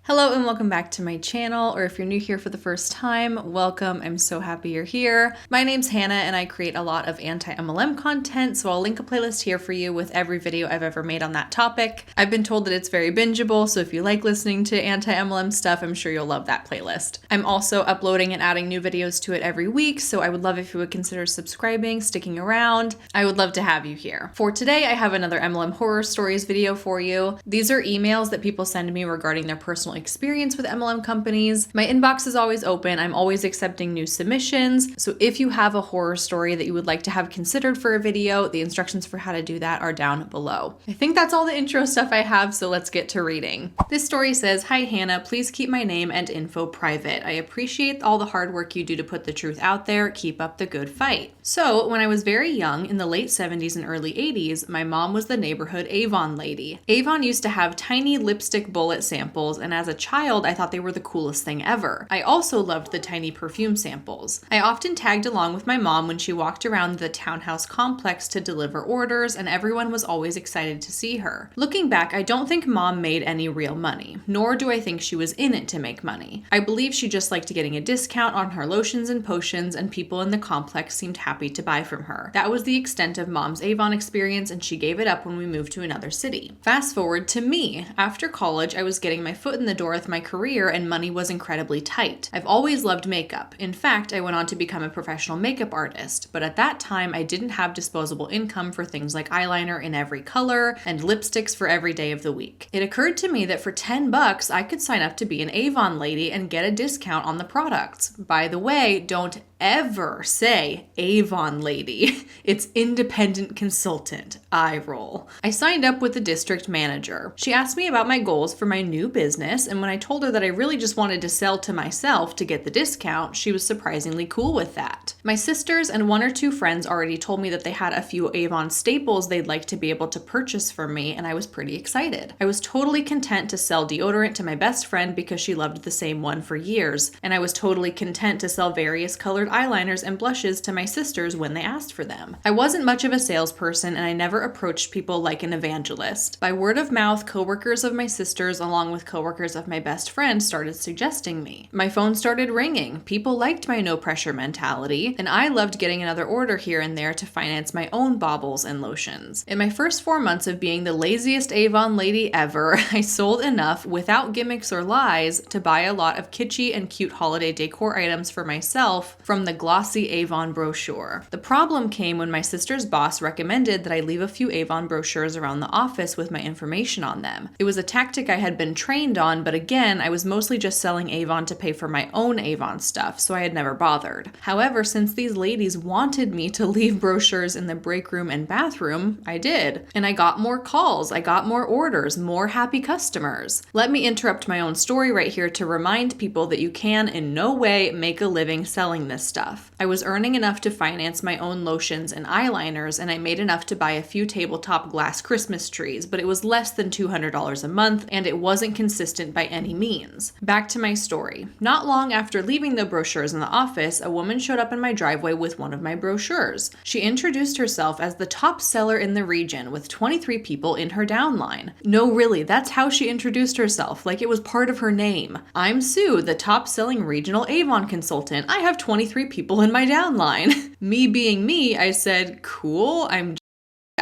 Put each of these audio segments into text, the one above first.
Hello and welcome back to my channel, or if you're new here for the first time, welcome. I'm so happy you're here. My name's Hannah and I create a lot of anti-MLM content, so I'll link a playlist here for you with every video I've ever made on that topic. I've been told that it's very bingeable, so if you like listening to anti-MLM stuff, I'm sure you'll love that playlist. I'm also uploading and adding new videos to it every week, so I would love if you would consider subscribing, sticking around. I would love to have you here. For today, I have another MLM horror stories video for you. These are emails that people send me regarding their personal experience with MLM companies. My inbox is always open. I'm always accepting new submissions. So if you have a horror story that you would like to have considered for a video, the instructions for how to do that are down below. I think that's all the intro stuff I have, so let's get to reading. This story says, "Hi Hannah, please keep my name and info private. I appreciate all the hard work you do to put the truth out there. Keep up the good fight." So when I was very young, in the late 70s and early 80s, my mom was the neighborhood Avon Lady. Avon used to have tiny lipstick bullet samples, and as a child, I thought they were the coolest thing ever. I also loved the tiny perfume samples. I often tagged along with my mom when she walked around the townhouse complex to deliver orders, and everyone was always excited to see her. Looking back, I don't think mom made any real money, nor do I think she was in it to make money. I believe she just liked getting a discount on her lotions and potions, and people in the complex seemed happy to buy from her. That was the extent of mom's Avon experience, and she gave it up when we moved to another city. Fast forward to me. After college, I was getting my foot in the door with my career and money was incredibly tight. I've always loved makeup. In fact, I went on to become a professional makeup artist, but at that time I didn't have disposable income for things like eyeliner in every color and lipsticks for every day of the week. It occurred to me that for $10 I could sign up to be an Avon Lady and get a discount on the products. By the way, don't ever say Avon Lady. It's independent consultant. Eye roll. I signed up with the district manager. She asked me about my goals for my new business, and when I told her that I really just wanted to sell to myself to get the discount, she was surprisingly cool with that. My sisters and one or two friends already told me that they had a few Avon staples they'd like to be able to purchase from me, and I was pretty excited. I was totally content to sell deodorant to my best friend because she loved the same one for years, and I was totally content to sell various colored eyeliners and blushes to my sisters when they asked for them. I wasn't much of a salesperson, and I never approached people like an evangelist. By word of mouth, coworkers of my sisters along with coworkers of my best friend started suggesting me. My phone started ringing. People liked my no pressure mentality, and I loved getting another order here and there to finance my own baubles and lotions. In my first 4 months of being the laziest Avon Lady ever, I sold enough without gimmicks or lies to buy a lot of kitschy and cute holiday decor items for myself from the glossy Avon brochure. The problem came when my sister's boss recommended that I leave a few Avon brochures around the office with my information on them. It was a tactic I had been trained on, but again, I was mostly just selling Avon to pay for my own Avon stuff, so I had never bothered. However, since these ladies wanted me to leave brochures in the break room and bathroom, I did. And I got more calls, I got more orders, more happy customers. Let me interrupt my own story right here to remind people that you can in no way make a living selling this stuff. I was earning enough to finance my own lotions and eyeliners, and I made enough to buy a few tabletop glass Christmas trees, but it was less than $200 a month, and it wasn't consistent by any means. Back to my story. Not long after leaving the brochures in the office, a woman showed up in my driveway with one of my brochures. She introduced herself as the top seller in the region with 23 people in her downline. No, really, that's how she introduced herself, like it was part of her name. "I'm Sue, the top selling regional Avon consultant. I have 23 people in my downline." Me being me, I said, "Cool, I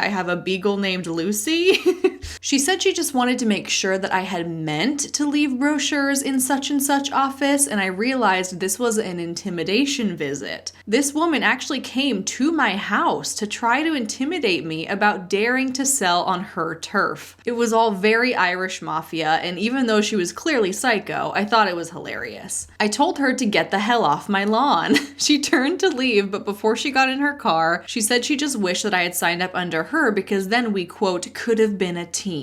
have a beagle named Lucy." She said she just wanted to make sure that I had meant to leave brochures in such and such office, and I realized this was an intimidation visit. This woman actually came to my house to try to intimidate me about daring to sell on her turf. It was all very Irish mafia, and even though she was clearly psycho, I thought it was hilarious. I told her to get the hell off my lawn. She turned to leave, but before she got in her car, she said she just wished that I had signed up under her because then we, quote, could have been a team.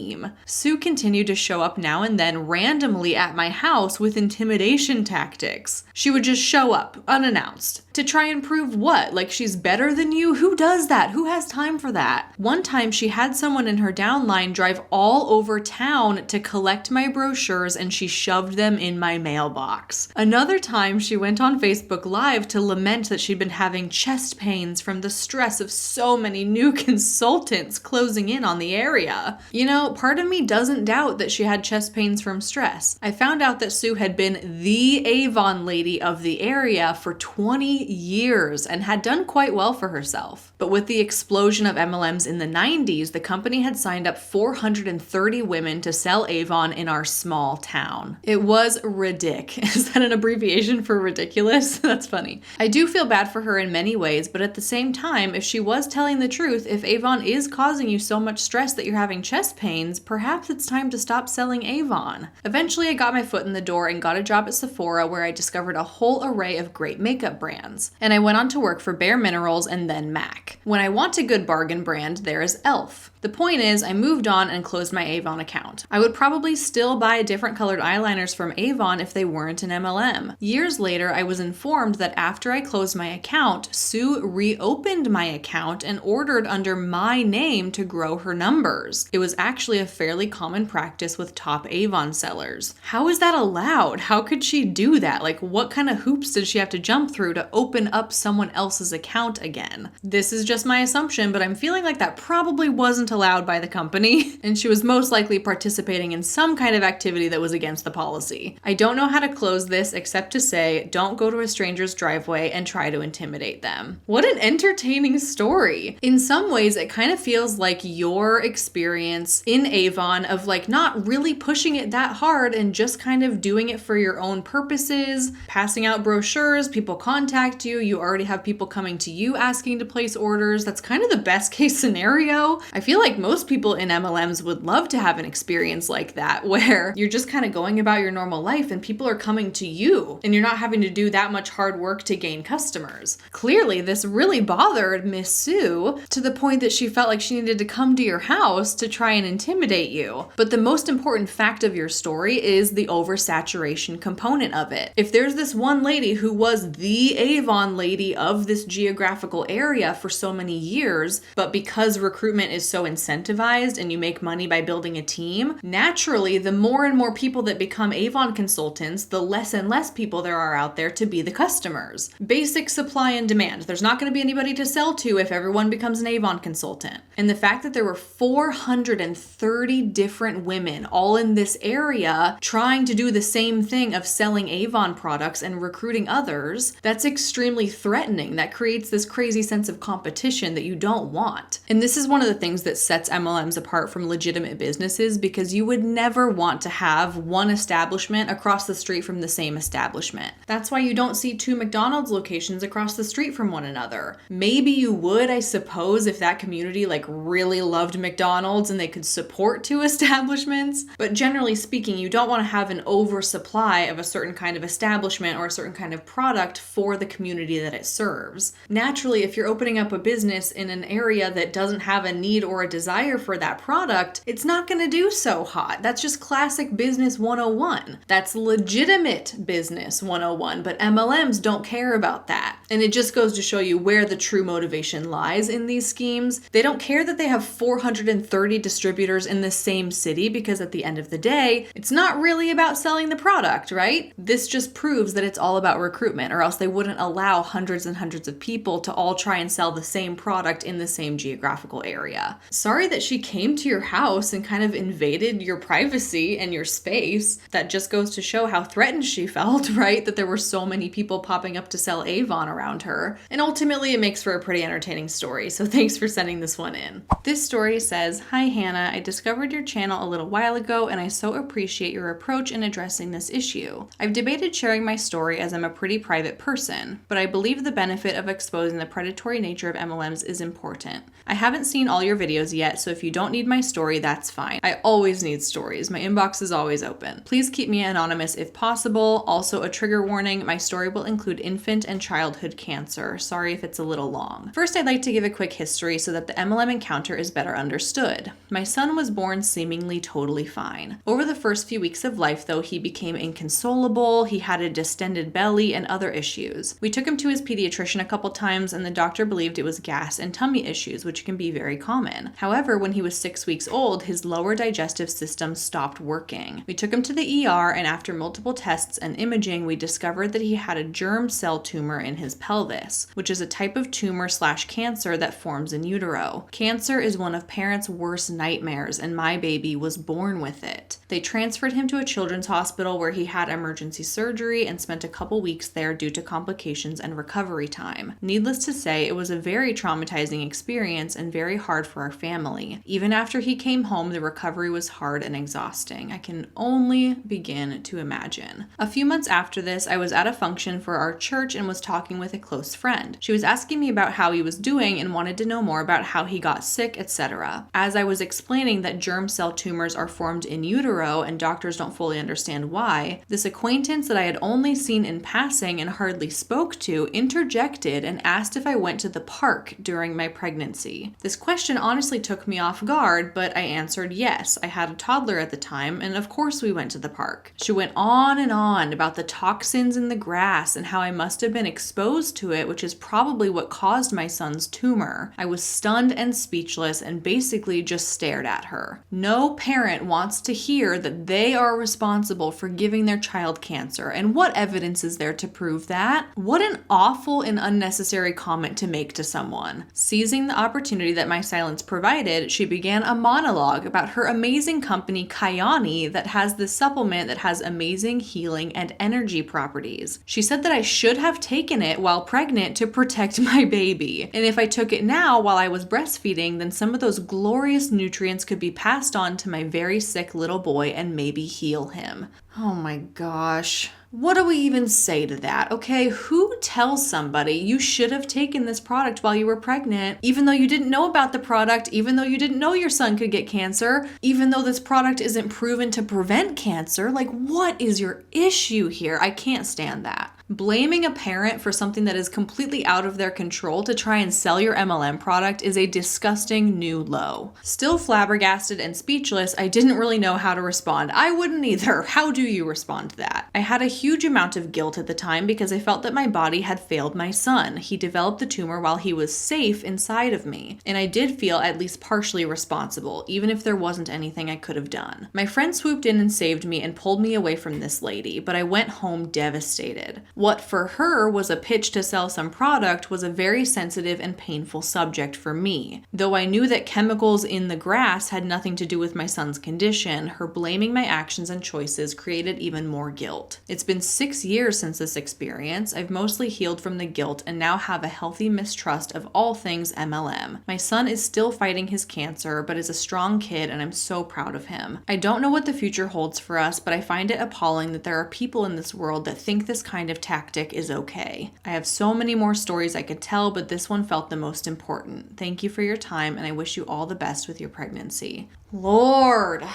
Sue continued to show up now and then randomly at my house with intimidation tactics. She would just show up, unannounced. To try and prove what? Like she's better than you? Who does that? Who has time for that? One time she had someone in her downline drive all over town to collect my brochures and she shoved them in my mailbox. Another time she went on Facebook Live to lament that she'd been having chest pains from the stress of so many new consultants closing in on the area. You know, part of me doesn't doubt that she had chest pains from stress. I found out that Sue had been the Avon Lady of the area for 20 years and had done quite well for herself. But with the explosion of MLMs in the 90s, the company had signed up 430 women to sell Avon in our small town. It was ridiculous. Is that an abbreviation for ridiculous? That's funny. I do feel bad for her in many ways, but at the same time, if she was telling the truth, if Avon is causing you so much stress that you're having chest pains, perhaps it's time to stop selling Avon. Eventually, I got my foot in the door and got a job at Sephora where I discovered a whole array of great makeup brands. And I went on to work for Bare Minerals and then MAC. When I want a good bargain brand, there is e.l.f. The point is, I moved on and closed my Avon account. I would probably still buy different colored eyeliners from Avon if they weren't an MLM. Years later, I was informed that after I closed my account, Sue reopened my account and ordered under my name to grow her numbers. It was actually a fairly common practice with top Avon sellers. How is that allowed? How could she do that? Like, what kind of hoops did she have to jump through to open up someone else's account again? This is just my assumption, but I'm feeling like that probably wasn't allowed by the company, and she was most likely participating in some kind of activity that was against the policy. I don't know how to close this except to say, don't go to a stranger's driveway and try to intimidate them. What an entertaining story. In some ways, it kind of feels like your experience in Avon of like not really pushing it that hard and just kind of doing it for your own purposes, passing out brochures, people contact you, you already have people coming to you asking to place orders. That's kind of the best case scenario. I feel like most people in MLMs would love to have an experience like that where you're just kind of going about your normal life and people are coming to you and you're not having to do that much hard work to gain customers. Clearly, this really bothered Miss Sue to the point that she felt like she needed to come to your house to try and intimidate you. But the most important fact of your story is the oversaturation component of it. If there's this one lady who was the Avon Lady of this geographical area for so many years, but because recruitment is so incentivized and you make money by building a team, naturally, the more and more people that become Avon consultants, the less and less people there are out there to be the customers. Basic supply and demand. There's not going to be anybody to sell to if everyone becomes an Avon consultant. And the fact that there were 430 different women all in this area trying to do the same thing of selling Avon products and recruiting others, that's extremely threatening. That creates this crazy sense of competition that you don't want. And this is one of the things that sets MLMs apart from legitimate businesses, because you would never want to have one establishment across the street from the same establishment. That's why you don't see two McDonald's locations across the street from one another. Maybe you would, I suppose, if that community like really loved McDonald's and they could support two establishments. But generally speaking, you don't want to have an oversupply of a certain kind of establishment or a certain kind of product for the community that it serves. Naturally, if you're opening up a business in an area that doesn't have a need or a desire for that product, it's not going to do so hot. That's just classic business 101. That's legitimate business 101, but MLMs don't care about that. And it just goes to show you where the true motivation lies in these schemes. They don't care that they have 430 distributors in the same city, because at the end of the day, it's not really about selling the product, right? This just proves that it's all about recruitment, or else they wouldn't allow hundreds and hundreds of people to all try and sell the same product in the same geographical area. Sorry that she came to your house and kind of invaded your privacy and your space. That just goes to show how threatened she felt, right? That there were so many people popping up to sell Avon around her. And ultimately, it makes for a pretty entertaining story, so thanks for sending this one in. This story says, "Hi Hannah, I discovered your channel a little while ago and I so appreciate your approach in addressing this issue. I've debated sharing my story as I'm a pretty private person, but I believe the benefit of exposing the predatory nature of MLMs is important. I haven't seen all your videos yet, so if you don't need my story, that's fine. I always need stories. My inbox is always open. Please keep me anonymous if possible. Also, a trigger warning, my story will include infant and childhood cancer. Sorry if it's a little long. First, I'd like to give a quick history so that the MLM encounter is better understood. My son was born seemingly totally fine. Over the first few weeks of life, though, he became inconsolable, he had a distended belly, and other issues. We took him to his pediatrician a couple times, and the doctor believed it was gas and tummy issues, which can be very common. However, when he was 6 weeks old, his lower digestive system stopped working. We took him to the ER, and after multiple tests and imaging, we discovered that he had a germ cell tumor in his pelvis, which is a type of tumor/cancer that forms in utero. Cancer is one of parents' worst nightmares nightmares, and my baby was born with it. They transferred him to a children's hospital where he had emergency surgery and spent a couple weeks there due to complications and recovery time. Needless to say, it was a very traumatizing experience and very hard for our family. Even after he came home, the recovery was hard and exhausting. I can only begin to imagine. A few months after this, I was at a function for our church and was talking with a close friend. She was asking me about how he was doing and wanted to know more about how he got sick, etc. As I was explaining that germ cell tumors are formed in utero and doctors don't fully understand why, this acquaintance that I had only seen in passing and hardly spoke to interjected and asked if I went to the park during my pregnancy. This question honestly took me off guard, but I answered yes. I had a toddler at the time, and of course we went to the park. She went on and on about the toxins in the grass and how I must have been exposed to it, which is probably what caused my son's tumor. I was stunned and speechless and basically just stared at her. No parent wants to hear that they are responsible for giving their child cancer, and what evidence is there to prove that? What an awful and unnecessary comment to make to someone. Seizing the opportunity that my silence provided, she began a monologue about her amazing company Kyani that has this supplement that has amazing healing and energy properties. She said that I should have taken it while pregnant to protect my baby, and if I took it now while I was breastfeeding, then some of those glorious nutrients could be passed on to my very sick little boy and maybe heal him. Oh my gosh. What do we even say to that? Okay, who tells somebody you should have taken this product while you were pregnant, even though you didn't know about the product, even though you didn't know your son could get cancer, even though this product isn't proven to prevent cancer? Like, what is your issue here? I can't stand that. Blaming a parent for something that is completely out of their control to try and sell your MLM product is a disgusting new low. Still flabbergasted and speechless, I didn't really know how to respond. I wouldn't either. How do you respond to that? I had a huge amount of guilt at the time because I felt that my body had failed my son. He developed the tumor while he was safe inside of me, and I did feel at least partially responsible, even if there wasn't anything I could have done. My friend swooped in and saved me and pulled me away from this lady, but I went home devastated. What for her was a pitch to sell some product was a very sensitive and painful subject for me. Though I knew that chemicals in the grass had nothing to do with my son's condition, her blaming my actions and choices created even more guilt. It's been 6 years since this experience. I've mostly healed from the guilt and now have a healthy mistrust of all things MLM. My son is still fighting his cancer, but is a strong kid and I'm so proud of him. I don't know what the future holds for us, but I find it appalling that there are people in this world that think this kind of tactic is okay. I have so many more stories I could tell, but this one felt the most important. Thank you for your time, and I wish you all the best with your pregnancy. Lord.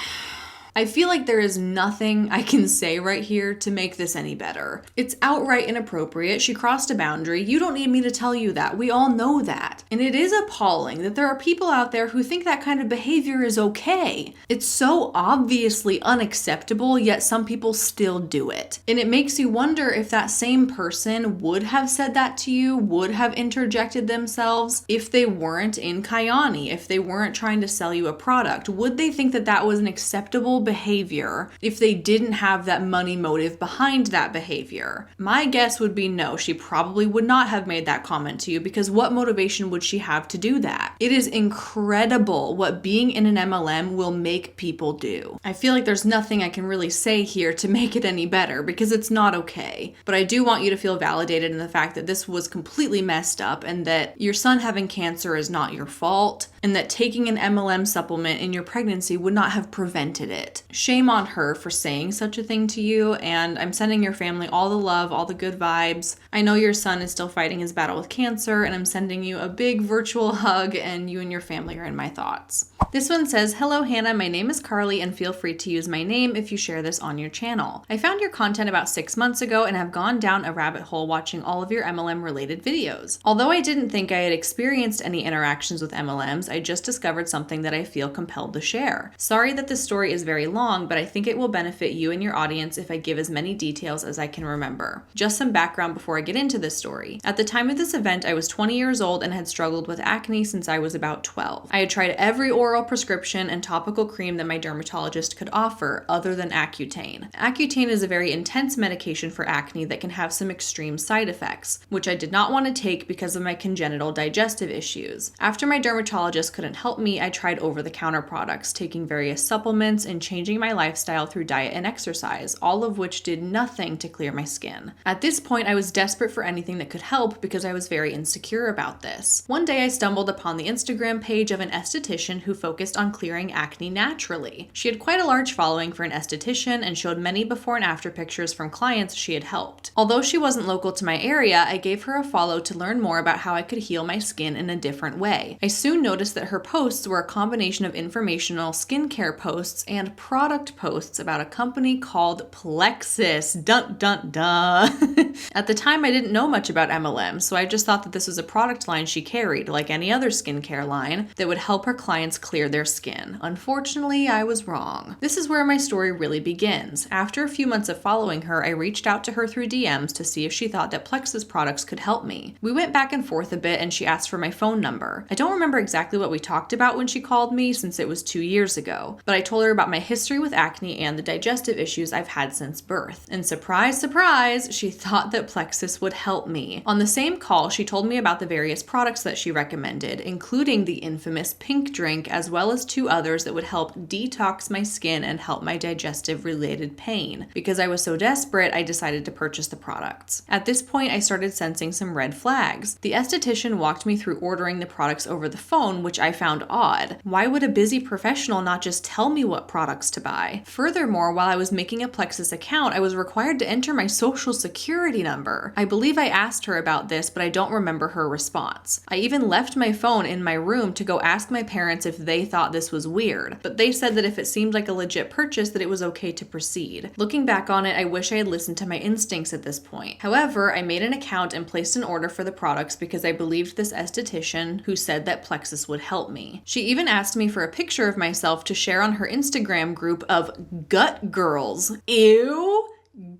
I feel like there is nothing I can say right here to make this any better. It's outright inappropriate. She crossed a boundary. You don't need me to tell you that. We all know that. And it is appalling that there are people out there who think that kind of behavior is okay. It's so obviously unacceptable, yet some people still do it. And it makes you wonder if that same person would have said that to you, would have interjected themselves if they weren't in Kyani, if they weren't trying to sell you a product. Would they think that that was an acceptable behavior if they didn't have that money motive behind that behavior? My guess would be no, she probably would not have made that comment to you, because what motivation would she have to do that? It is incredible what being in an MLM will make people do. I feel like there's nothing I can really say here to make it any better because it's not okay. But I do want you to feel validated in the fact that this was completely messed up and that your son having cancer is not your fault and that taking an MLM supplement in your pregnancy would not have prevented it. Shame on her for saying such a thing to you, and I'm sending your family all the love, all the good vibes. I know your son is still fighting his battle with cancer, and I'm sending you a big virtual hug, and you and your family are in my thoughts. This one says, "Hello Hannah, my name is Carly and feel free to use my name if you share this on your channel. I found your content about 6 months ago and have gone down a rabbit hole watching all of your MLM related videos. Although I didn't think I had experienced any interactions with MLMs, I just discovered something that I feel compelled to share. Sorry that this story is very very long, but I think it will benefit you and your audience if I give as many details as I can remember. Just some background before I get into this story. At the time of this event, I was 20 years old and had struggled with acne since I was about 12. I had tried every oral prescription and topical cream that my dermatologist could offer, other than Accutane. Accutane is a very intense medication for acne that can have some extreme side effects, which I did not want to take because of my congenital digestive issues. After my dermatologist couldn't help me, I tried over-the-counter products, taking various supplements and changing my lifestyle through diet and exercise, all of which did nothing to clear my skin. At this point, I was desperate for anything that could help because I was very insecure about this. One day I stumbled upon the Instagram page of an esthetician who focused on clearing acne naturally. She had quite a large following for an esthetician and showed many before and after pictures from clients she had helped. Although she wasn't local to my area, I gave her a follow to learn more about how I could heal my skin in a different way. I soon noticed that her posts were a combination of informational skincare posts and product posts about a company called Plexus. Dun dun dun. At the time, I didn't know much about MLM, so I just thought that this was a product line she carried, like any other skincare line, that would help her clients clear their skin. Unfortunately, I was wrong. This is where my story really begins. After a few months of following her, I reached out to her through DMs to see if she thought that Plexus products could help me. We went back and forth a bit and she asked for my phone number. I don't remember exactly what we talked about when she called me since it was 2 years ago, but I told her about my history with acne and the digestive issues I've had since birth. And surprise, surprise, she thought that Plexus would help me. On the same call, she told me about the various products that she recommended, including the infamous pink drink, as well as 2 others that would help detox my skin and help my digestive related pain. Because I was so desperate, I decided to purchase the products. At this point, I started sensing some red flags. The esthetician walked me through ordering the products over the phone, which I found odd. Why would a busy professional not just tell me what products to buy? Furthermore, while I was making a Plexus account, I was required to enter my social security number. I believe I asked her about this, but I don't remember her response. I even left my phone in my room to go ask my parents if they thought this was weird, but they said that if it seemed like a legit purchase, that it was okay to proceed. Looking back on it, I wish I had listened to my instincts at this point. However, I made an account and placed an order for the products because I believed this esthetician who said that Plexus would help me. She even asked me for a picture of myself to share on her Instagram group of gut girls. Ew!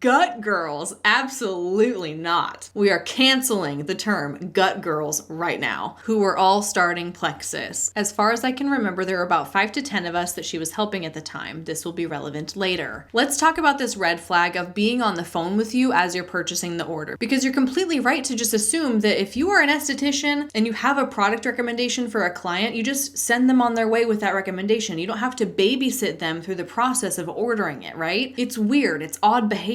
Gut girls, absolutely not. We are canceling the term gut girls right now, who were all starting Plexus. As far as I can remember, there were about 5 to 10 of us that she was helping at the time. This will be relevant later. Let's talk about this red flag of being on the phone with you as you're purchasing the order, because you're completely right to just assume that if you are an esthetician and you have a product recommendation for a client, you just send them on their way with that recommendation. You don't have to babysit them through the process of ordering it, right? It's weird. It's odd behavior.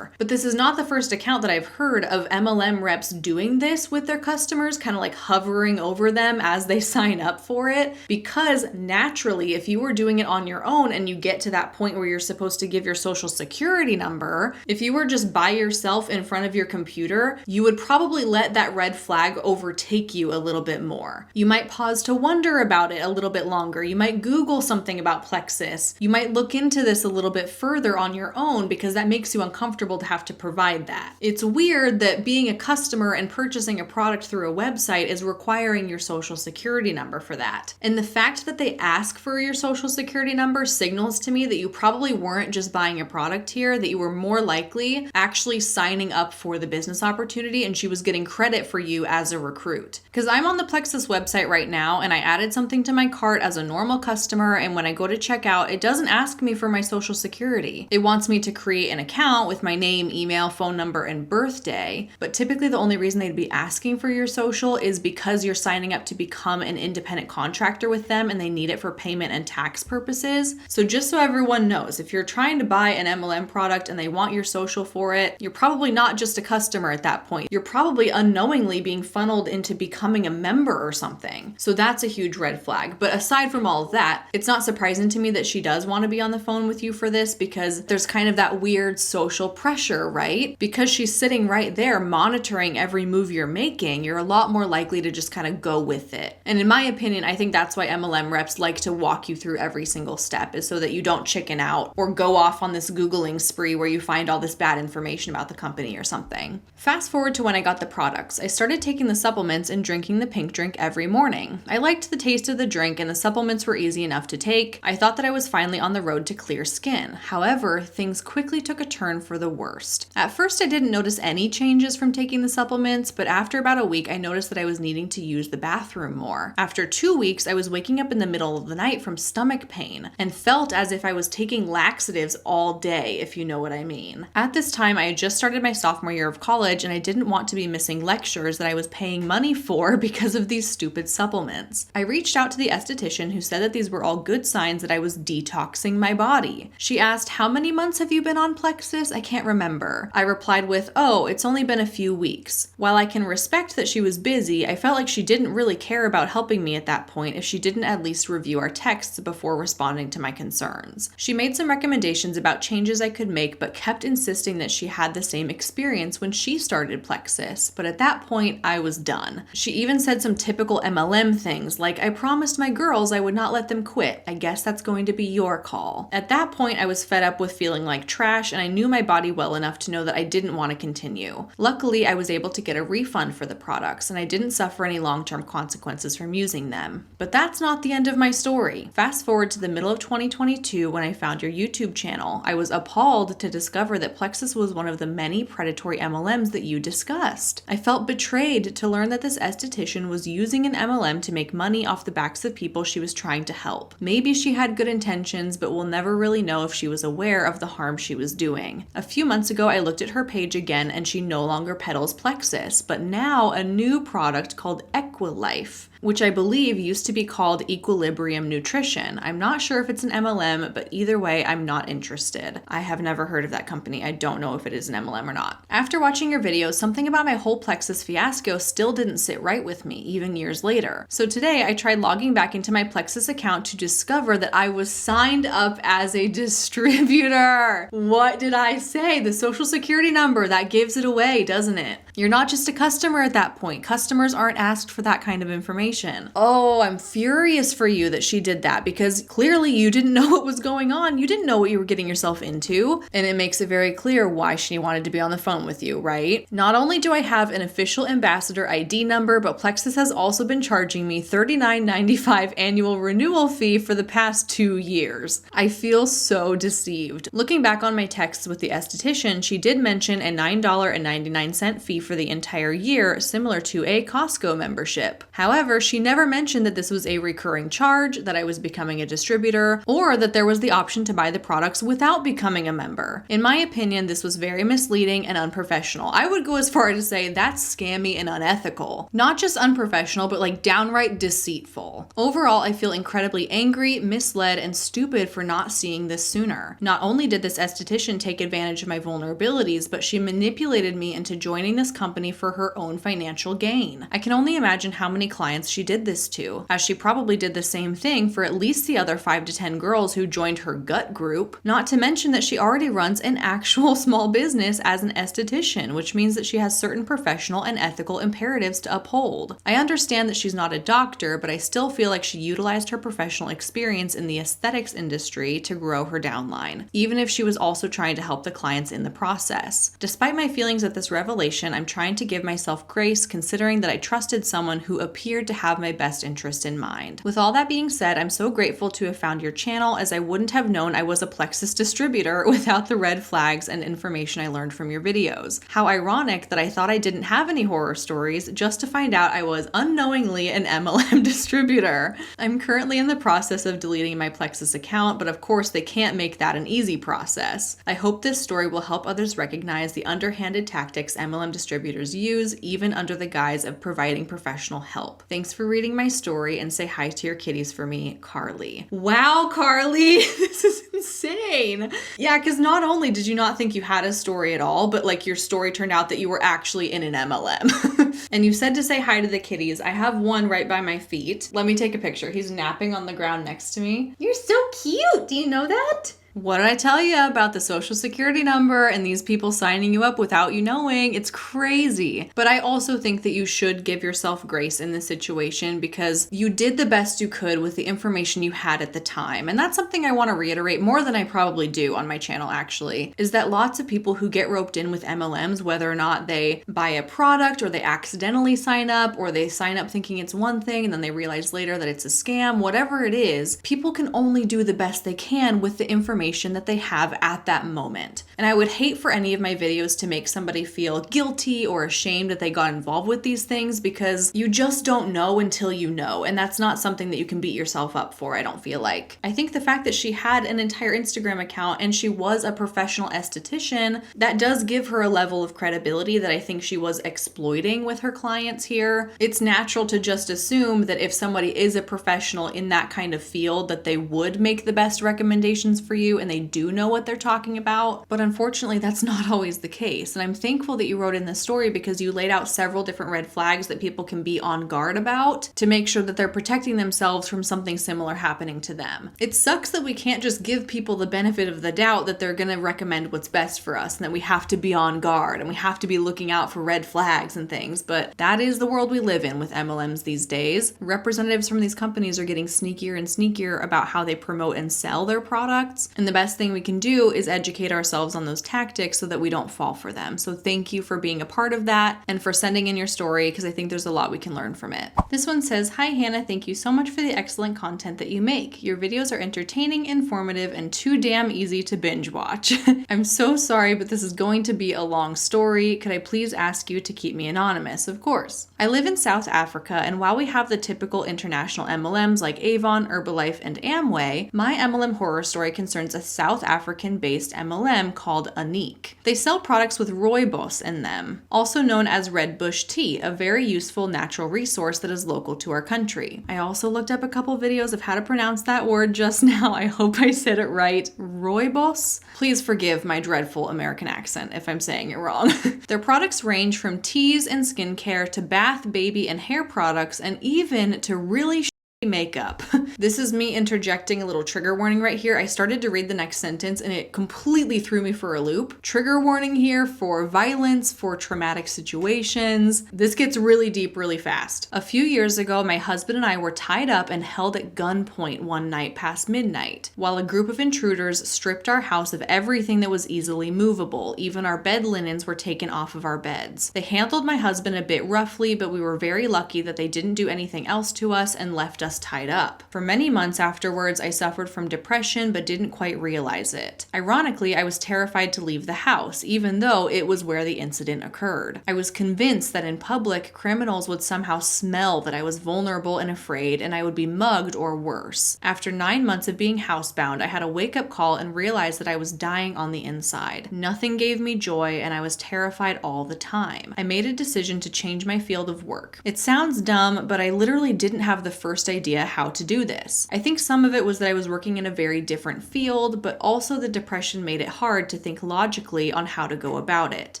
But this is not the first account that I've heard of MLM reps doing this with their customers, kind of like hovering over them as they sign up for it. Because naturally, if you were doing it on your own and you get to that point where you're supposed to give your social security number, if you were just by yourself in front of your computer, you would probably let that red flag overtake you a little bit more. You might pause to wonder about it a little bit longer. You might Google something about Plexus. You might look into this a little bit further on your own because that makes you uncomfortable to have to provide that. It's weird that being a customer and purchasing a product through a website is requiring your social security number for that. And the fact that they ask for your social security number signals to me that you probably weren't just buying a product here, that you were more likely actually signing up for the business opportunity and she was getting credit for you as a recruit. Because I'm on the Plexus website right now and I added something to my cart as a normal customer, and when I go to check out, it doesn't ask me for my social security. It wants me to create an account with my name, email, phone number, and birthday. But typically the only reason they'd be asking for your social is because you're signing up to become an independent contractor with them and they need it for payment and tax purposes. So just so everyone knows, if you're trying to buy an MLM product and they want your social for it, you're probably not just a customer at that point. You're probably unknowingly being funneled into becoming a member or something. So that's a huge red flag. But aside from all of that, it's not surprising to me that she does want to be on the phone with you for this, because there's kind of that weird social social pressure, right? Because she's sitting right there monitoring every move you're making, you're a lot more likely to just kind of go with it. And in my opinion, I think that's why MLM reps like to walk you through every single step, is so that you don't chicken out or go off on this Googling spree where you find all this bad information about the company or something. Fast forward to when I got the products. I started taking the supplements and drinking the pink drink every morning. I liked the taste of the drink and the supplements were easy enough to take. I thought that I was finally on the road to clear skin. However, things quickly took a turn for the worst. At first, I didn't notice any changes from taking the supplements, but after about a week, I noticed that I was needing to use the bathroom more. After 2 weeks, I was waking up in the middle of the night from stomach pain and felt as if I was taking laxatives all day, if you know what I mean. At this time, I had just started my sophomore year of college and I didn't want to be missing lectures that I was paying money for because of these stupid supplements. I reached out to the esthetician who said that these were all good signs that I was detoxing my body. She asked, "How many months have you been on Plexus?" I can't remember. I replied with, "Oh, it's only been a few weeks." While I can respect that she was busy, I felt like she didn't really care about helping me at that point if she didn't at least review our texts before responding to my concerns. She made some recommendations about changes I could make, but kept insisting that she had the same experience when she started Plexus, but at that point, I was done. She even said some typical MLM things, like, "I promised my girls I would not let them quit. I guess that's going to be your call." At that point, I was fed up with feeling like trash, and I knew my body well enough to know that I didn't want to continue. Luckily, I was able to get a refund for the products, and I didn't suffer any long-term consequences from using them. But that's not the end of my story. Fast forward to the middle of 2022 when I found your YouTube channel. I was appalled to discover that Plexus was one of the many predatory MLMs that you discussed. I felt betrayed to learn that this esthetician was using an MLM to make money off the backs of people she was trying to help. Maybe she had good intentions, but we'll never really know if she was aware of the harm she was doing. A few months ago, I looked at her page again and she no longer peddles Plexus, but now a new product called Equilife, which I believe used to be called Equilibrium Nutrition. I'm not sure if it's an MLM, but either way, I'm not interested. I have never heard of that company. I don't know if it is an MLM or not. After watching your videos, something about my whole Plexus fiasco still didn't sit right with me, even years later. So today, I tried logging back into my Plexus account to discover that I was signed up as a distributor. What did I say? The social security number, that gives it away, doesn't it? You're not just a customer at that point. Customers aren't asked for that kind of information. Oh, I'm furious for you that she did that because clearly you didn't know what was going on. You didn't know what you were getting yourself into. And it makes it very clear why she wanted to be on the phone with you, right? Not only do I have an official ambassador ID number, but Plexus has also been charging me $39.95 annual renewal fee for the past 2 years. I feel so deceived. Looking back on my texts with the esthetician, she did mention a $9.99 fee for the entire year, similar to a Costco membership. However, she never mentioned that this was a recurring charge, that I was becoming a distributor, or that there was the option to buy the products without becoming a member. In my opinion, this was very misleading and unprofessional. I would go as far as to say that's scammy and unethical. Not just unprofessional, but like downright deceitful. Overall, I feel incredibly angry, misled, and stupid for not seeing this sooner. Not only did this esthetician take advantage of my vulnerabilities, but she manipulated me into joining this company for her own financial gain. I can only imagine how many clients she did this to, as she probably did the same thing for at least the other 5 to 10 girls who joined her gut group. Not to mention that she already runs an actual small business as an esthetician, which means that she has certain professional and ethical imperatives to uphold. I understand that she's not a doctor, but I still feel like she utilized her professional experience in the aesthetics industry to grow her downline, even if she was also trying to help the clients in the process. Despite my feelings at this revelation, I'm trying to give myself grace considering that I trusted someone who appeared to have my best interest in mind. With all that being said, I'm so grateful to have found your channel, as I wouldn't have known I was a Plexus distributor without the red flags and information I learned from your videos. How ironic that I thought I didn't have any horror stories just to find out I was unknowingly an MLM distributor. I'm currently in the process of deleting my Plexus account, but of course they can't make that an easy process. I hope this story will help others recognize the underhanded tactics MLM distributors use, even under the guise of providing professional help. Thanks for reading my story, and say hi to your kitties for me, Carly. Wow, Carly, this is insane. Yeah, because not only did you not think you had a story at all, but like your story turned out that you were actually in an MLM. And you said to say hi to the kitties. I have one right by my feet. Let me take a picture. He's napping on the ground next to me. You're so cute. Do you know that? What did I tell you about the social security number and these people signing you up without you knowing? It's crazy. But I also think that you should give yourself grace in this situation because you did the best you could with the information you had at the time. And that's something I want to reiterate more than I probably do on my channel actually, is that lots of people who get roped in with MLMs, whether or not they buy a product or they accidentally sign up or they sign up thinking it's one thing and then they realize later that it's a scam, whatever it is, people can only do the best they can with the information that they have at that moment. And I would hate for any of my videos to make somebody feel guilty or ashamed that they got involved with these things because you just don't know until you know. And that's not something that you can beat yourself up for, I don't feel like. I think the fact that she had an entire Instagram account and she was a professional esthetician, that does give her a level of credibility that I think she was exploiting with her clients here. It's natural to just assume that if somebody is a professional in that kind of field, that they would make the best recommendations for you and they do know what they're talking about. But unfortunately, that's not always the case. And I'm thankful that you wrote in this story because you laid out several different red flags that people can be on guard about to make sure that they're protecting themselves from something similar happening to them. It sucks that we can't just give people the benefit of the doubt that they're going to recommend what's best for us and that we have to be on guard and we have to be looking out for red flags and things. But that is the world we live in with MLMs these days. Representatives from these companies are getting sneakier and sneakier about how they promote and sell their products. And the best thing we can do is educate ourselves on those tactics so that we don't fall for them. So thank you for being a part of that and for sending in your story because I think there's a lot we can learn from it. This one says, "Hi Hannah, thank you so much for the excellent content that you make. Your videos are entertaining, informative, and too damn easy to binge watch. I'm so sorry, but this is going to be a long story. Could I please ask you to keep me anonymous?" Of course. I live in South Africa, and while we have the typical international MLMs like Avon, Herbalife, and Amway, my MLM horror story concerns a South African-based MLM called Unique. They sell products with rooibos in them, also known as red bush tea, a very useful natural resource that is local to our country. I also looked up a couple videos of how to pronounce that word just now. I hope I said it right. Rooibos? Please forgive my dreadful American accent if I'm saying it wrong. Their products range from teas and skincare to bath, baby, and hair products, and even to really makeup. This is me interjecting a little trigger warning right here. I started to read the next sentence and it completely threw me for a loop. Trigger warning here for violence, for traumatic situations. This gets really deep really fast. A few years ago, my husband and I were tied up and held at gunpoint one night past midnight, while a group of intruders stripped our house of everything that was easily movable. Even our bed linens were taken off of our beds. They handled my husband a bit roughly, but we were very lucky that they didn't do anything else to us and left us tied up. For many months afterwards, I suffered from depression but didn't quite realize it. Ironically, I was terrified to leave the house, even though it was where the incident occurred. I was convinced that in public, criminals would somehow smell that I was vulnerable and afraid, and I would be mugged or worse. After 9 months of being housebound, I had a wake-up call and realized that I was dying on the inside. Nothing gave me joy, and I was terrified all the time. I made a decision to change my field of work. It sounds dumb, but I literally didn't have the first idea how to do this. I think some of it was that I was working in a very different field, but also the depression made it hard to think logically on how to go about it.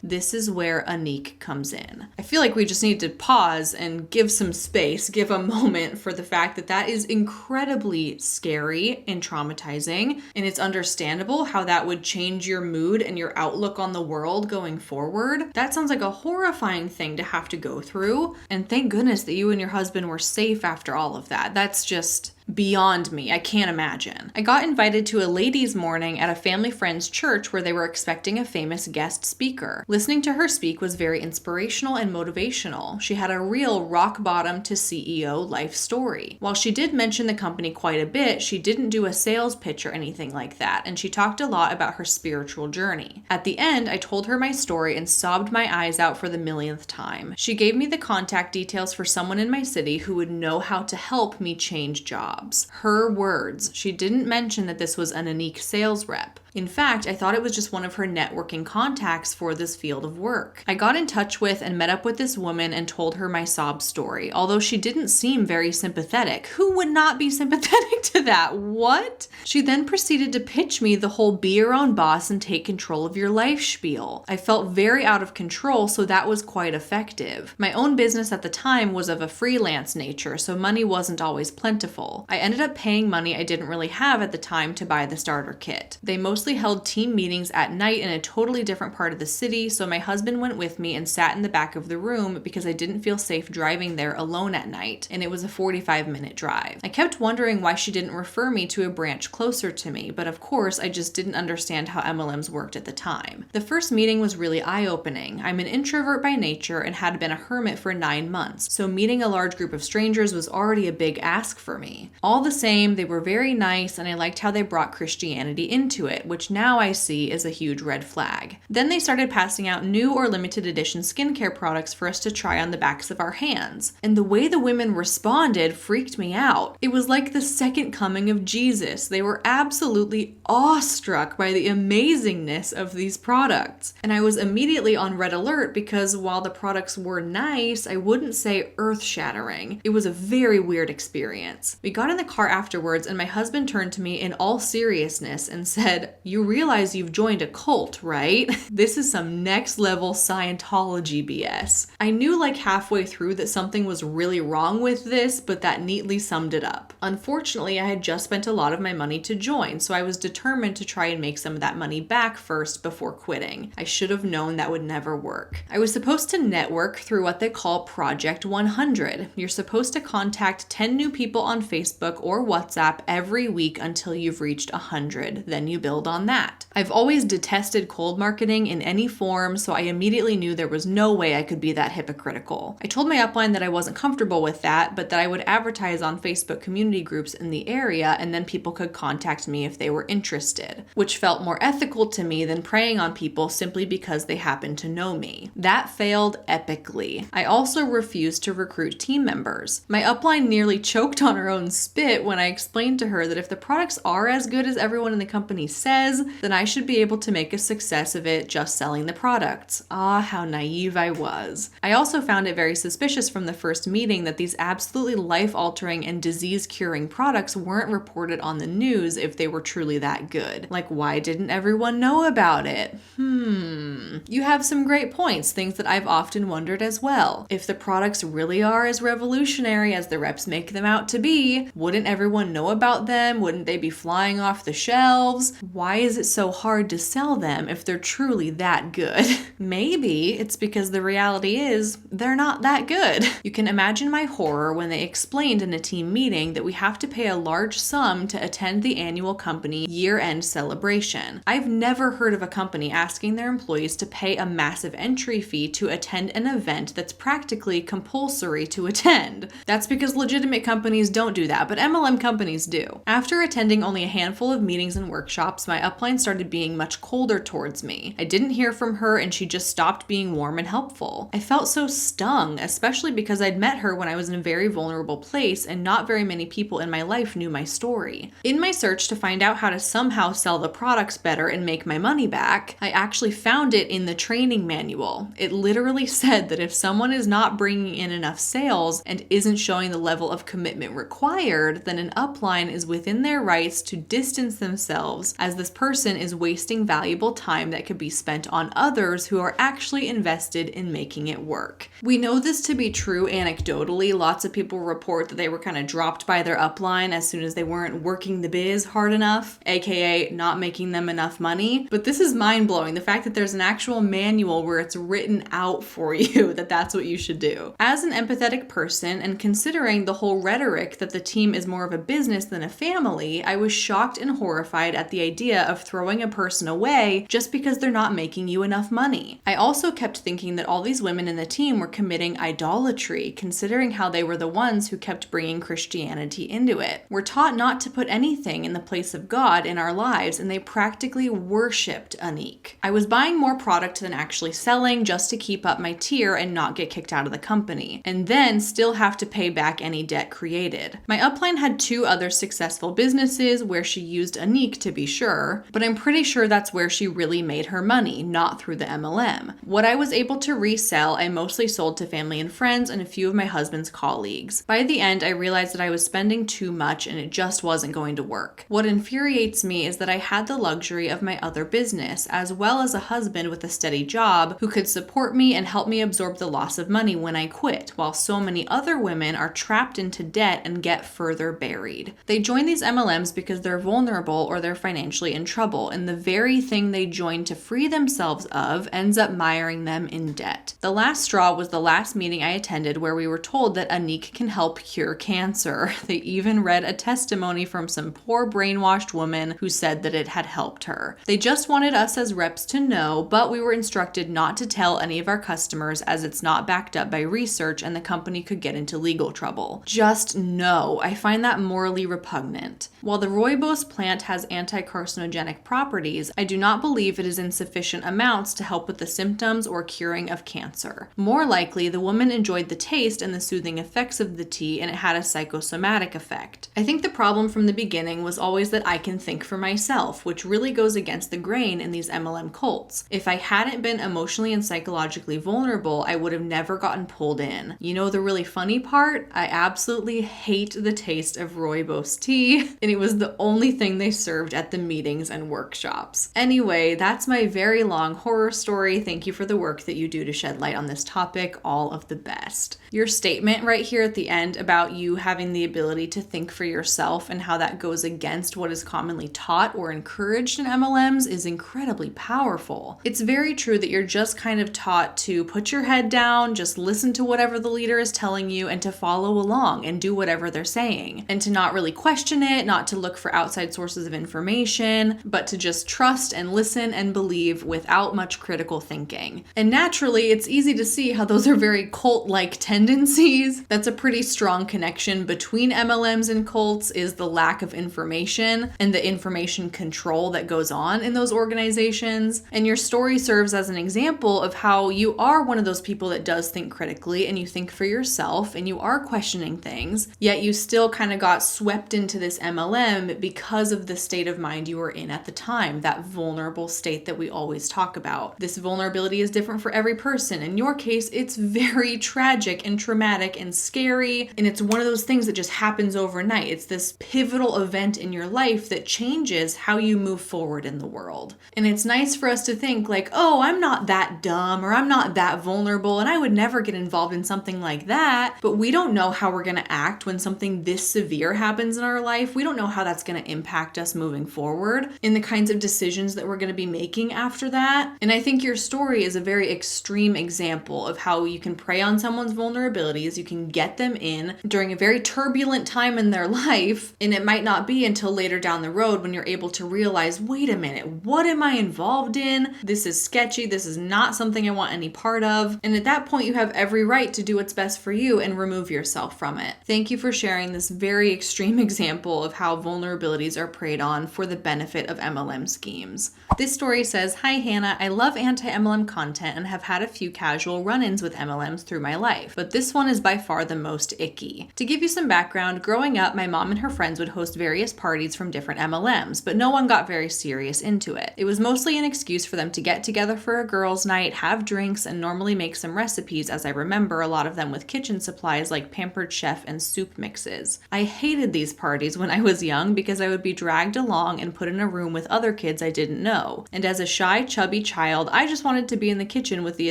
This is where Unique comes in. I feel like we just need to pause and give some space, give a moment for the fact that that is incredibly scary and traumatizing, and it's understandable how that would change your mood and your outlook on the world going forward. That sounds like a horrifying thing to have to go through, and thank goodness that you and your husband were safe after all of that. That's just beyond me. I can't imagine. I got invited to a ladies' morning at a family friend's church where they were expecting a famous guest speaker. Listening to her speak was very inspirational and motivational. She had a real rock bottom to CEO life story. While she did mention the company quite a bit, she didn't do a sales pitch or anything like that, and she talked a lot about her spiritual journey. At the end, I told her my story and sobbed my eyes out for the millionth time. She gave me the contact details for someone in my city who would know how to help me change jobs. Her words. She didn't mention that this was an Unique sales rep. In fact, I thought it was just one of her networking contacts for this field of work. I got in touch with and met up with this woman and told her my sob story, although she didn't seem very sympathetic. Who would not be sympathetic to that? What? She then proceeded to pitch me the whole be your own boss and take control of your life spiel. I felt very out of control, so that was quite effective. My own business at the time was of a freelance nature, so money wasn't always plentiful. I ended up paying money I didn't really have at the time to buy the starter kit. They mostly held team meetings at night in a totally different part of the city, so my husband went with me and sat in the back of the room because I didn't feel safe driving there alone at night, and it was a 45-minute drive. I kept wondering why she didn't refer me to a branch closer to me, but of course I just didn't understand how MLMs worked at the time. The first meeting was really eye-opening. I'm an introvert by nature and had been a hermit for 9 months, so meeting a large group of strangers was already a big ask for me. All the same, they were very nice and I liked how they brought Christianity into it, which now I see is a huge red flag. Then they started passing out new or limited edition skincare products for us to try on the backs of our hands. And the way the women responded freaked me out. It was like the second coming of Jesus. They were absolutely awestruck by the amazingness of these products. And I was immediately on red alert because while the products were nice, I wouldn't say earth-shattering. It was a very weird experience. We got in the car afterwards and my husband turned to me in all seriousness and said, "You realize you've joined a cult, right? This is some next level Scientology BS." I knew like halfway through that something was really wrong with this, but that neatly summed it up. Unfortunately, I had just spent a lot of my money to join, so I was determined to try and make some of that money back first before quitting. I should have known that would never work. I was supposed to network through what they call Project 100. You're supposed to contact 10 new people on Facebook or WhatsApp every week until you've reached 100. Then you build on that. I've always detested cold marketing in any form, so I immediately knew there was no way I could be that hypocritical. I told my upline that I wasn't comfortable with that, but that I would advertise on Facebook community groups in the area and then people could contact me if they were interested, which felt more ethical to me than preying on people simply because they happened to know me. That failed epically. I also refused to recruit team members. My upline nearly choked on her own spit when I explained to her that if the products are as good as everyone in the company says, then I should be able to make a success of it just selling the products. Ah, how naive I was. I also found it very suspicious from the first meeting that these absolutely life-altering and disease-curing products weren't reported on the news if they were truly that good. Like, why didn't everyone know about it? You have some great points, things that I've often wondered as well. If the products really are as revolutionary as the reps make them out to be, wouldn't everyone know about them? Wouldn't they be flying off the shelves? Why is it so hard to sell them if they're truly that good? Maybe it's because the reality is they're not that good. You can imagine my horror when they explained in a team meeting that we have to pay a large sum to attend the annual company year-end celebration. I've never heard of a company asking their employees to pay a massive entry fee to attend an event that's practically compulsory to attend. That's because legitimate companies don't do that, but MLM companies do. After attending only a handful of meetings and workshops, my upline started being much colder towards me. I didn't hear from her and she just stopped being warm and helpful. I felt so stung, especially because I'd met her when I was in a very vulnerable place and not very many people in my life knew my story. In my search to find out how to somehow sell the products better and make my money back, I actually found it in the training manual. It literally said that if someone is not bringing in enough sales and isn't showing the level of commitment required, then an upline is within their rights to distance themselves, as this person is wasting valuable time that could be spent on others who are actually invested in making it work. We know this to be true anecdotally. Lots of people report that they were kind of dropped by their upline as soon as they weren't working the biz hard enough, aka not making them enough money. But this is mind-blowing, the fact that there's an actual manual where it's written out for you that that's what you should do. As an empathetic person, and considering the whole rhetoric that the team is more of a business than a family, I was shocked and horrified at the idea of throwing a person away just because they're not making you enough money. I also kept thinking that all these women in the team were committing idolatry, considering how they were the ones who kept bringing Christianity into it. We're taught not to put anything in the place of God in our lives, and they practically worshipped Anik. I was buying more product than actually selling just to keep up my tier and not get kicked out of the company, and then still have to pay back any debt created. My upline had 2 other successful businesses where she used Anik, to be sure, her, but I'm pretty sure that's where she really made her money, not through the MLM. What I was able to resell, I mostly sold to family and friends and a few of my husband's colleagues. By the end, I realized that I was spending too much and it just wasn't going to work. What infuriates me is that I had the luxury of my other business, as well as a husband with a steady job who could support me and help me absorb the loss of money when I quit, while so many other women are trapped into debt and get further buried. They join these MLMs because they're vulnerable or they're financially in trouble, and the very thing they join to free themselves of ends up miring them in debt. The last straw was the last meeting I attended where we were told that Anik can help cure cancer. They even read a testimony from some poor brainwashed woman who said that it had helped her. They just wanted us as reps to know, but we were instructed not to tell any of our customers as it's not backed up by research and the company could get into legal trouble. Just no. I find that morally repugnant. While the rooibos plant has anti-carcinogenic properties, I do not believe it is in sufficient amounts to help with the symptoms or curing of cancer. More likely, the woman enjoyed the taste and the soothing effects of the tea, and it had a psychosomatic effect. I think the problem from the beginning was always that I can think for myself, which really goes against the grain in these MLM cults. If I hadn't been emotionally and psychologically vulnerable, I would have never gotten pulled in. You know the really funny part? I absolutely hate the taste of rooibos tea, and it was the only thing they served at the meetings and workshops. Anyway, that's my very long horror story. Thank you for the work that you do to shed light on this topic. All of the best. Your statement right here at the end about you having the ability to think for yourself and how that goes against what is commonly taught or encouraged in MLMs is incredibly powerful. It's very true that you're just kind of taught to put your head down, just listen to whatever the leader is telling you, and to follow along and do whatever they're saying, and to not really question it, not to look for outside sources of information, but to just trust and listen and believe without much critical thinking. And naturally, it's easy to see how those are very cult-like tendencies. That's a pretty strong connection between MLMs and cults, is the lack of information and the information control that goes on in those organizations. And your story serves as an example of how you are one of those people that does think critically and you think for yourself and you are questioning things, yet you still kind of got swept into this MLM because of the state of mind you were in at the time, that vulnerable state that we always talk about. This vulnerability is different for every person. In your case, it's very tragic and traumatic and scary, and it's one of those things that just happens overnight. It's this pivotal event in your life that changes how you move forward in the world. And it's nice for us to think like, oh, I'm not that dumb or I'm not that vulnerable and I would never get involved in something like that. But we don't know how we're going to act when something this severe happens in our life. We don't know how that's going to impact us moving forward in the kinds of decisions that we're going to be making after that. And I think your story is a very extreme example of how you can prey on someone's vulnerabilities, you can get them in during a very turbulent time in their life, and it might not be until later down the road when you're able to realize, wait a minute, what am I involved in? This is sketchy, this is not something I want any part of. And at that point, you have every right to do what's best for you and remove yourself from it. Thank you for sharing this very extreme example of how vulnerabilities are preyed on for the benefit of MLM schemes. This story says, "Hi Hannah, I love anti-MLM content and have had a few casual run-ins with MLMs through my life, but this one is by far the most icky. To give you some background, growing up, my mom and her friends would host various parties from different MLMs, but no one got very serious into it. It was mostly an excuse for them to get together for a girls' night, have drinks, and normally make some recipes, as I remember a lot of them with kitchen supplies like Pampered Chef and soup mixes. I hated these parties when I was young because I would be dragged along and put in a room with other kids I didn't know. And as a shy, chubby child, I just wanted to be in the kitchen with the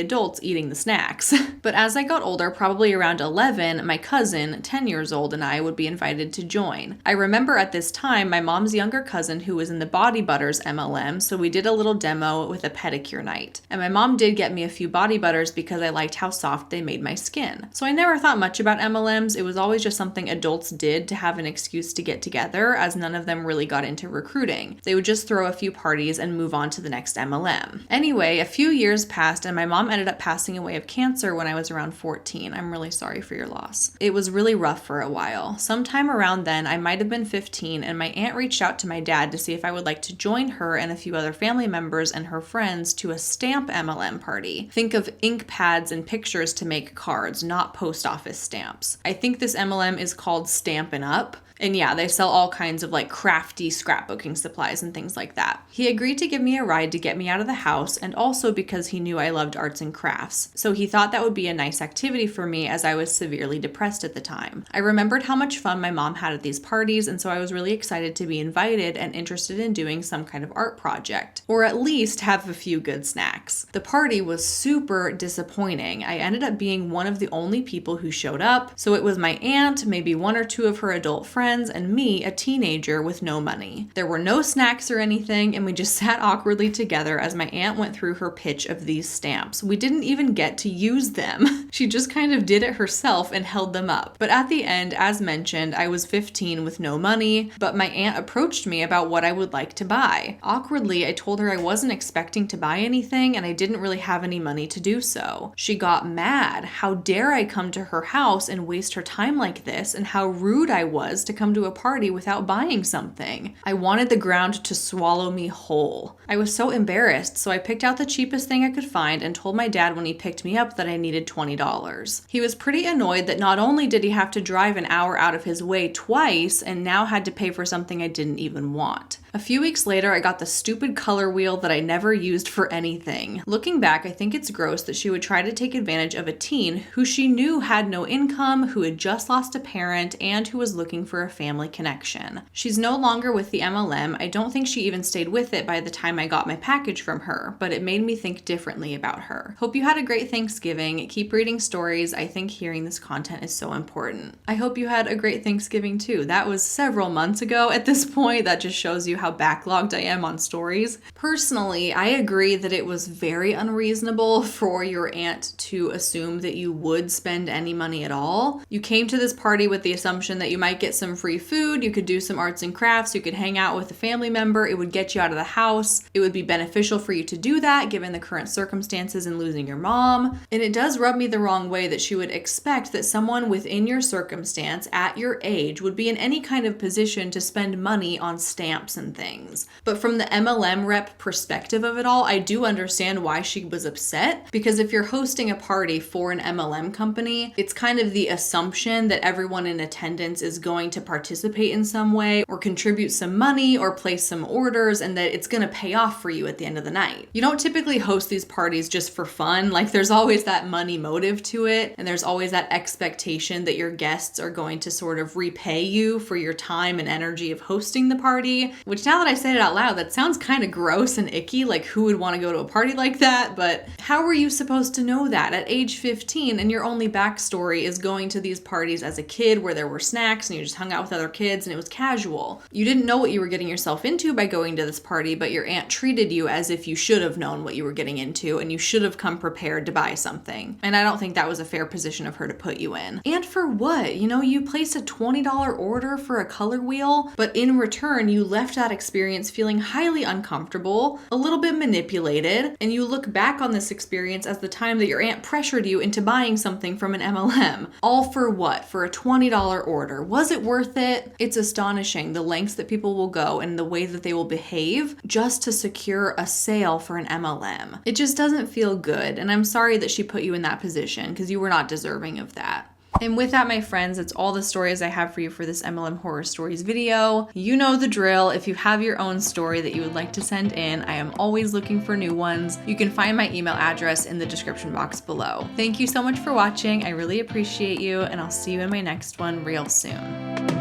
adults eating the snacks. But as I got older, probably around 11, my cousin, 10 years old, and I would be invited to join. I remember at this time, my mom's younger cousin who was in the Body Butters MLM, so we did a little demo with a pedicure night. And my mom did get me a few body butters because I liked how soft they made my skin. So I never thought much about MLMs. It was always just something adults did to have an excuse to get together, as none of them really got into recruiting. They would just throw a few parties and move on to the next MLM. Anyway, a few years passed and my mom ended up passing away of cancer when I was around 14. I'm really sorry for your loss. It was really rough for a while. Sometime around then, I might have been 15, and my aunt reached out to my dad to see if I would like to join her and a few other family members and her friends to a stamp MLM party. Think of ink pads and pictures to make cards, not post office stamps. I think this MLM is called Stampin' Up. And yeah, they sell all kinds of like crafty scrapbooking supplies supplies and things like that. He agreed to give me a ride to get me out of the house, and also because he knew I loved arts and crafts. So he thought that would be a nice activity for me as I was severely depressed at the time. I remembered how much fun my mom had at these parties, and so I was really excited to be invited and interested in doing some kind of art project, or at least have a few good snacks. The party was super disappointing. I ended up being one of the only people who showed up, so it was my aunt, maybe one or two of her adult friends, and me, a teenager with no money. There were no snacks or anything, and we just sat awkwardly together as my aunt went through her pitch of these stamps. We didn't even get to use them. She just kind of did it herself and held them up. But at the end, as mentioned, I was 15 with no money, but my aunt approached me about what I would like to buy. Awkwardly, I told her I wasn't expecting to buy anything and I didn't really have any money to do so. She got mad. How dare I come to her house and waste her time like this, and how rude I was to come to a party without buying something. I wanted the ground to swallow me whole. I was so embarrassed, so I picked out the cheapest thing I could find and told my dad when he picked me up that I needed $20. He was pretty annoyed that not only did he have to drive an hour out of his way twice and now had to pay for something I didn't even want. A few weeks later, I got the stupid color wheel that I never used for anything. Looking back, I think it's gross that she would try to take advantage of a teen who she knew had no income, who had just lost a parent, and who was looking for a family connection. She's no longer with the MLM. I don't think she even stayed with it by the time I got my package from her, but it made me think differently about her. Hope you had a great Thanksgiving. Keep reading stories. I think hearing this content is so important. I hope you had a great Thanksgiving too. That was several months ago at this point. That just shows you how backlogged I am on stories. Personally, I agree that it was very unreasonable for your aunt to assume that you would spend any money at all. You came to this party with the assumption that you might get some free food, you could do some arts and crafts, you could hang out with a family member, it would get you out of the house, it would be beneficial for you to do that given the current circumstances and losing your mom. And it does rub me the wrong way that she would expect that someone within your circumstance at your age would be in any kind of position to spend money on stamps and things. But from the MLM rep perspective of it all, I do understand why she was upset, because if you're hosting a party for an MLM company, it's kind of the assumption that everyone in attendance is going to participate in some way or contribute some money or place some orders, and that it's going to pay off for you at the end of the night. You don't typically host these parties just for fun. Like, there's always that money motive to it, and there's always that expectation that your guests are going to sort of repay you for your time and energy of hosting the party, which now that I say it out loud, that sounds kind of gross and icky, like who would want to go to a party like that? But how were you supposed to know that at age 15 and your only backstory is going to these parties as a kid where there were snacks and you just hung out with other kids and it was casual? You didn't know what you were getting yourself into by going to this party, but your aunt treated you as if you should have known what you were getting into and you should have come prepared to buy something. And I don't think that was a fair position of her to put you in. And for what? You placed a $20 order for a color wheel, but in return, you left that experience feeling highly uncomfortable, a little bit manipulated, and you look back on this experience as the time that your aunt pressured you into buying something from an MLM. All for what? For a $20 order. Was it worth it? It's astonishing the lengths that people will go and the way that they will behave just to secure a sale for an MLM. It just doesn't feel good, and I'm sorry that she put you in that position because you were not deserving of that. And with that, my friends, that's all the stories I have for you for this MLM Horror Stories video. You know the drill. If you have your own story that you would like to send in, I am always looking for new ones. You can find my email address in the description box below. Thank you so much for watching. I really appreciate you, and I'll see you in my next one real soon.